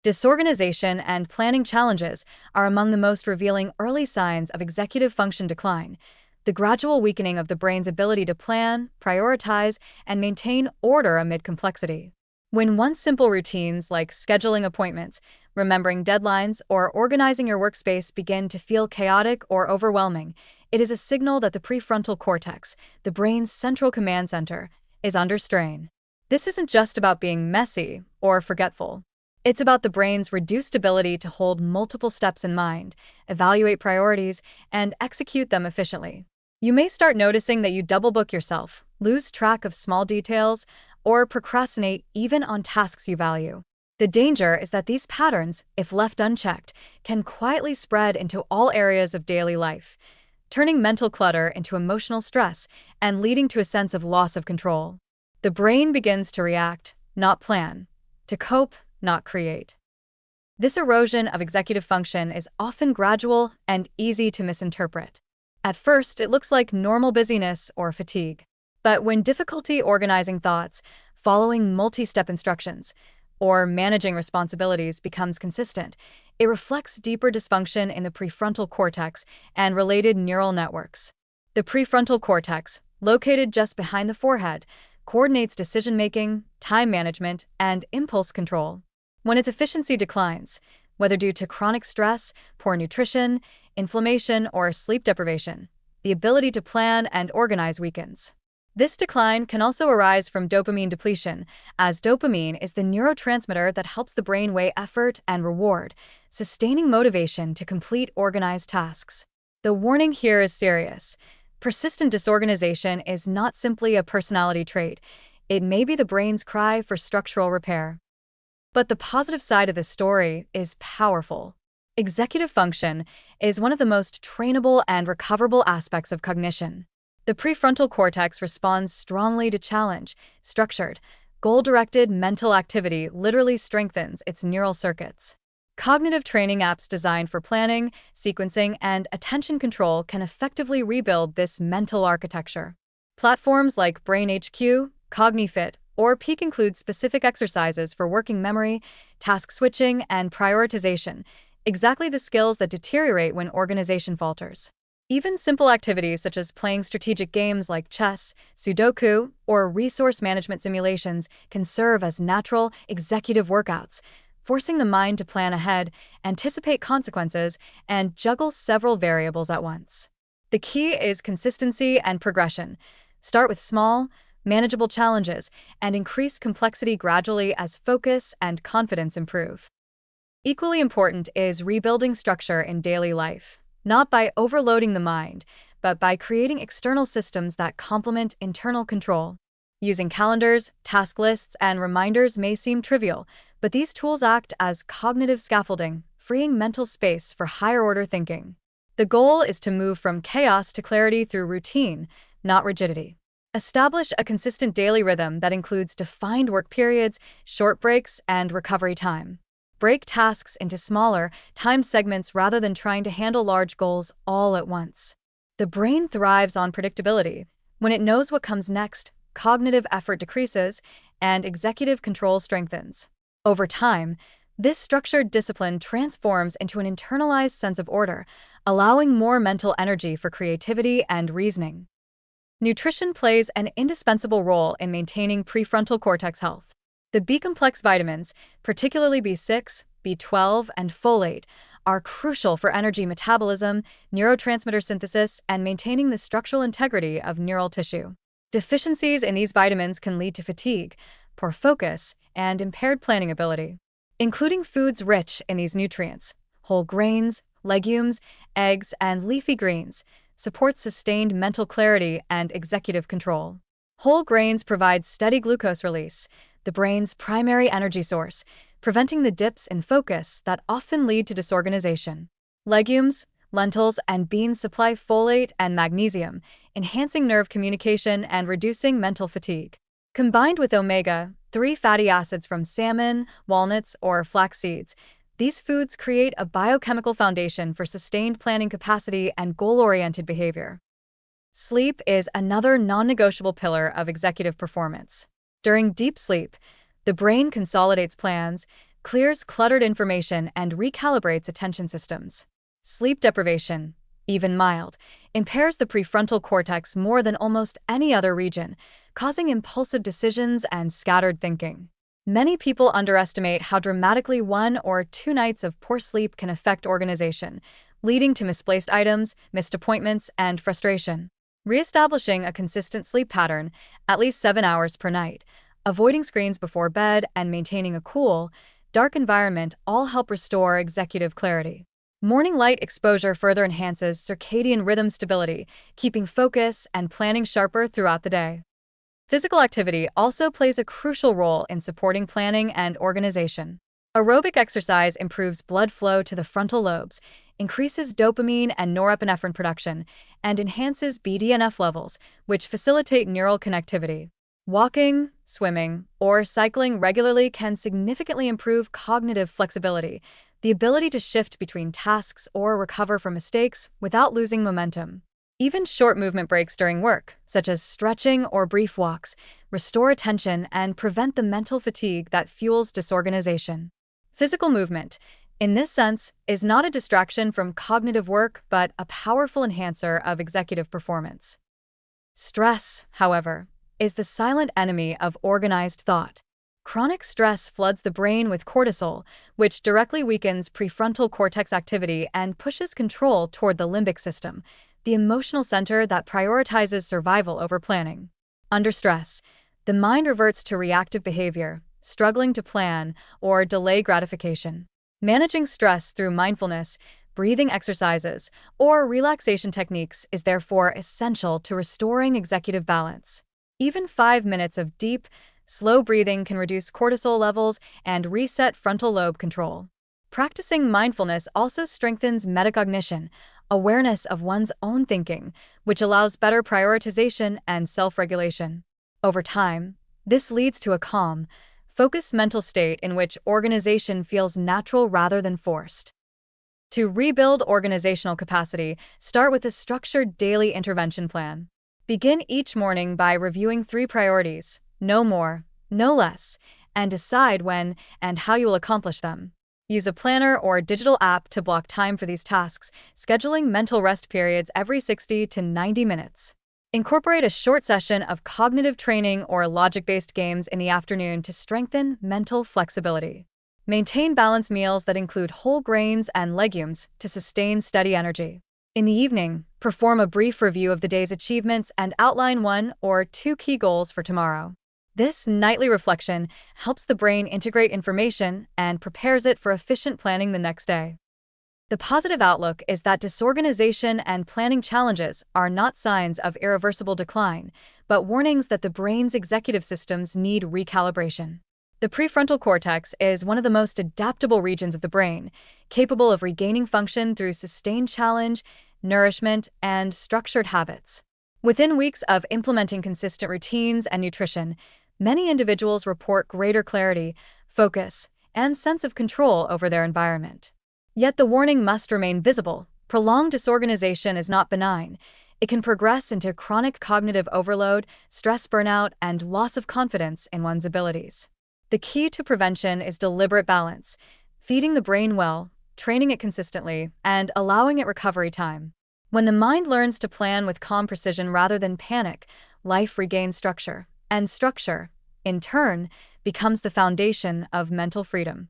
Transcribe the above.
Disorganization and planning challenges are among the most revealing early signs of executive function decline, the gradual weakening of the brain's ability to plan, prioritize, and maintain order amid complexity. When once simple routines like scheduling appointments, remembering deadlines, or organizing your workspace begin to feel chaotic or overwhelming, it is a signal that the prefrontal cortex, the brain's central command center, is under strain. This isn't just about being messy or forgetful. It's about the brain's reduced ability to hold multiple steps in mind, evaluate priorities, and execute them efficiently. You may start noticing that you double book yourself, lose track of small details, or procrastinate even on tasks you value. The danger is that these patterns, if left unchecked, can quietly spread into all areas of daily life, turning mental clutter into emotional stress and leading to a sense of loss of control. The brain begins to react, not plan, to cope, not create. This erosion of executive function is often gradual and easy to misinterpret. At first, it looks like normal busyness or fatigue. But when difficulty organizing thoughts, following multi-step instructions, or managing responsibilities becomes consistent, it reflects deeper dysfunction in the prefrontal cortex and related neural networks. The prefrontal cortex, located just behind the forehead, coordinates decision-making, time management, and impulse control. When its efficiency declines, whether due to chronic stress, poor nutrition, inflammation, or sleep deprivation, the ability to plan and organize weakens. This decline can also arise from dopamine depletion, as dopamine is the neurotransmitter that helps the brain weigh effort and reward, sustaining motivation to complete organized tasks. The warning here is serious. Persistent disorganization is not simply a personality trait. It may be the brain's cry for structural repair. But the positive side of the story is powerful. Executive function is one of the most trainable and recoverable aspects of cognition. The prefrontal cortex responds strongly to challenge. Structured, goal-directed mental activity literally strengthens its neural circuits. Cognitive training apps designed for planning, sequencing, and attention control can effectively rebuild this mental architecture. Platforms like BrainHQ, CogniFit, or Peak include specific exercises for working memory, task switching, and prioritization, exactly the skills that deteriorate when organization falters. Even simple activities such as playing strategic games like chess, Sudoku, or resource management simulations can serve as natural, executive workouts, forcing the mind to plan ahead, anticipate consequences, and juggle several variables at once. The key is consistency and progression. Start with small, manageable challenges, and increase complexity gradually as focus and confidence improve. Equally important is rebuilding structure in daily life, not by overloading the mind, but by creating external systems that complement internal control. Using calendars, task lists, and reminders may seem trivial, but these tools act as cognitive scaffolding, freeing mental space for higher-order thinking. The goal is to move from chaos to clarity through routine, not rigidity. Establish a consistent daily rhythm that includes defined work periods, short breaks, and recovery time. Break tasks into smaller, timed segments rather than trying to handle large goals all at once. The brain thrives on predictability. When it knows what comes next, cognitive effort decreases, and executive control strengthens. Over time, this structured discipline transforms into an internalized sense of order, allowing more mental energy for creativity and reasoning. Nutrition plays an indispensable role in maintaining prefrontal cortex health. The B-complex vitamins, particularly B6, B12, and folate, are crucial for energy metabolism, neurotransmitter synthesis, and maintaining the structural integrity of neural tissue. Deficiencies in these vitamins can lead to fatigue, poor focus, and impaired planning ability. Including foods rich in these nutrients, whole grains, legumes, eggs, and leafy greens, supports sustained mental clarity and executive control. Whole grains provide steady glucose release, the brain's primary energy source, preventing the dips in focus that often lead to disorganization. Legumes, lentils, and beans supply folate and magnesium, enhancing nerve communication and reducing mental fatigue. Combined with omega-3 fatty acids from salmon, walnuts, or flax seeds, these foods create a biochemical foundation for sustained planning capacity and goal-oriented behavior. Sleep is another non-negotiable pillar of executive performance. During deep sleep, the brain consolidates plans, clears cluttered information, and recalibrates attention systems. Sleep deprivation, even mild, impairs the prefrontal cortex more than almost any other region, causing impulsive decisions and scattered thinking. Many people underestimate how dramatically 1 or 2 nights of poor sleep can affect organization, leading to misplaced items, missed appointments, and frustration. Reestablishing a consistent sleep pattern, at least 7 hours per night, avoiding screens before bed, and maintaining a cool, dark environment all help restore executive clarity. Morning light exposure further enhances circadian rhythm stability, keeping focus and planning sharper throughout the day. Physical activity also plays a crucial role in supporting planning and organization. Aerobic exercise improves blood flow to the frontal lobes, increases dopamine and norepinephrine production, and enhances BDNF levels, which facilitate neural connectivity. Walking, swimming, or cycling regularly can significantly improve cognitive flexibility, the ability to shift between tasks or recover from mistakes without losing momentum. Even short movement breaks during work, such as stretching or brief walks, restore attention and prevent the mental fatigue that fuels disorganization. Physical movement, in this sense, is not a distraction from cognitive work but a powerful enhancer of executive performance. Stress, however, is the silent enemy of organized thought. Chronic stress floods the brain with cortisol, which directly weakens prefrontal cortex activity and pushes control toward the limbic system, the emotional center that prioritizes survival over planning. Under stress, the mind reverts to reactive behavior, struggling to plan or delay gratification. Managing stress through mindfulness, breathing exercises, or relaxation techniques is therefore essential to restoring executive balance. Even 5 minutes of deep, slow breathing can reduce cortisol levels and reset frontal lobe control. Practicing mindfulness also strengthens metacognition, awareness of one's own thinking, which allows better prioritization and self-regulation. Over time, this leads to a calm, focused mental state in which organization feels natural rather than forced. To rebuild organizational capacity, start with a structured daily intervention plan. Begin each morning by reviewing 3 priorities, no more, no less, and decide when and how you will accomplish them. Use a planner or digital app to block time for these tasks, scheduling mental rest periods every 60 to 90 minutes. Incorporate a short session of cognitive training or logic-based games in the afternoon to strengthen mental flexibility. Maintain balanced meals that include whole grains and legumes to sustain steady energy. In the evening, perform a brief review of the day's achievements and outline 1 or 2 key goals for tomorrow. This nightly reflection helps the brain integrate information and prepares it for efficient planning the next day. The positive outlook is that disorganization and planning challenges are not signs of irreversible decline, but warnings that the brain's executive systems need recalibration. The prefrontal cortex is one of the most adaptable regions of the brain, capable of regaining function through sustained challenge, nourishment, and structured habits. Within weeks of implementing consistent routines and nutrition, many individuals report greater clarity, focus, and sense of control over their environment. Yet the warning must remain visible. Prolonged disorganization is not benign. It can progress into chronic cognitive overload, stress burnout, and loss of confidence in one's abilities. The key to prevention is deliberate balance, feeding the brain well, training it consistently, and allowing it recovery time. When the mind learns to plan with calm precision rather than panic, life regains structure, and structure, in turn, becomes the foundation of mental freedom.